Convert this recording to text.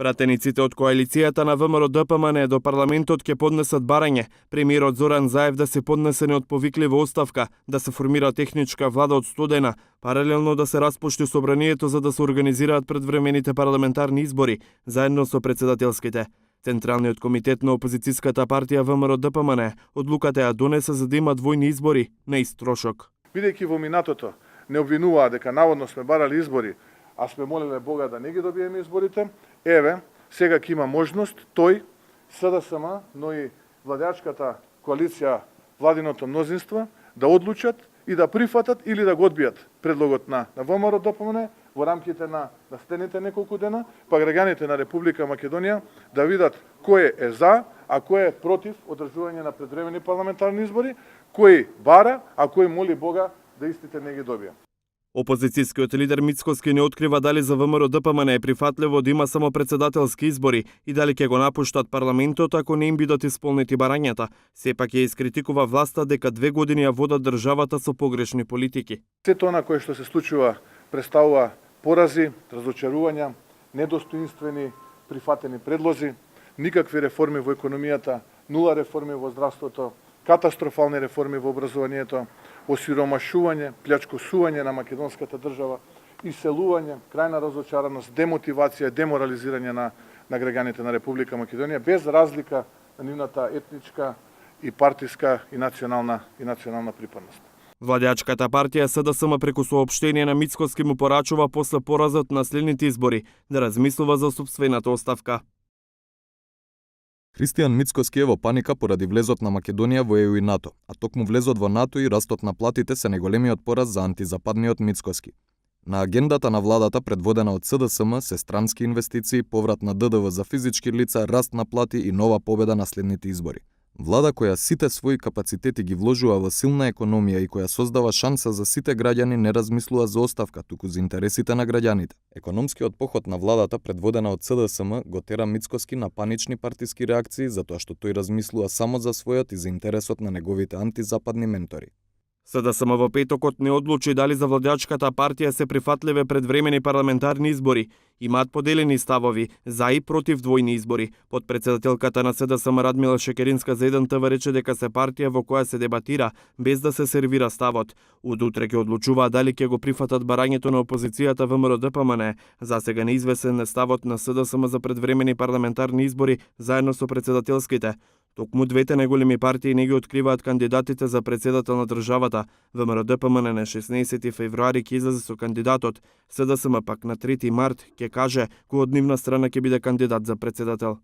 Пратениците од коалицијата на ВМРО-ДПМН до парламентот ќе поднесат барање премиерот Зоран Заев да се поднесе неотповиклива оставка, да се формира техничка влада од студена, паралелно да се распушти собранието за да се организираат предвремените парламентарни избори, заедно со председателските. Централниот комитет на опозицијската партија ВМРО-ДПМН одлуката ја донесе за да има двојни избори на ист трошок. Бидејќи во минатото не обвинуваа дека наводно сме барали избори, а сме молеле Бога да не ги добиеме изборите, еве, сега ќе има можност тој, СДСМ, но и владеачката коалиција, владиното мнозинство, да одлучат и да прифатат или да го одбијат предлогот на ВМРО-ДПМН во рамките на следните неколку дена, па граѓаните на Република Македонија да видат кој е за, а кој е против одржување на предвремени парламентарни избори, кој бара, а кој моли Бога да истите не ги добија. Опозицијскиот лидер Мицкоски не открива дали за ВМРО-ДПМН е прифатливо да има само председателски избори и дали ќе го напуштат парламентот ако не им бидат исполнети барањата. Сепак ја искритикува власта дека 2 години ја водат државата со погрешни политики. Сето она кое што се случува представува порази, разочарувања, недостоинствени прифатени предлози, никакви реформи во економијата, нула реформи во здравството, катастрофални реформи во образованието, осиромашување, плјачкосување на македонската држава, иселување, крајна разочараност, демотивација, деморализирање на граѓаните на Република Македонија без разлика на нивната етничка и партиска и национална припадност. Владеачката партија СДСМ преку соопштение на Мицкоски му порачува после поразот на следните избори да размислува за сопствената оставка. Христијан Мицкоски е во паника поради влезот на Македонија во ЕУ и НАТО, а токму влезот во НАТО и растот на платите се најголемиот пораз за антизападниот Мицкоски. На агендата на владата предводена од СДСМ се странски инвестиции, поврат на ДДВ за физички лица, раст на плати и нова победа на следните избори. Влада која сите своји капацитети ги вложува во силна економија и која создава шанса за сите граѓани не размислува за оставка, туку за интересите на граѓаните. Економскиот поход на владата предводена од СДСМ го тера Мицкоски на панични партиски реакции затоа што тој размислува само за својот и за интересот на неговите антизападни ментори. СДСМ во петокот не одлучи дали за владеачката партија се прифатливе предвремени парламентарни избори. Имаат поделени ставови за и против двојни избори. Подпредседателката на СДСМ Радмила Шекеринска за 1 ТВ рече дека се партија во која се дебатира без да се сервира ставот. Од утре ќе одлучуваат дали ќе го прифатат барањето на опозицијата ВМРО-ДПМН. За сега неизвесен е ставот на СДСМ за предвремени парламентарни избори заедно со председателските. Токму двете најголеми партии не ги откриваат кандидатите за председател на државата. ВМРО-ДПМН на 16 февруари ќе излезе со кандидатот, СДСМ пак на 3 март ќе каже кој од нивна страна ќе биде кандидат за председател.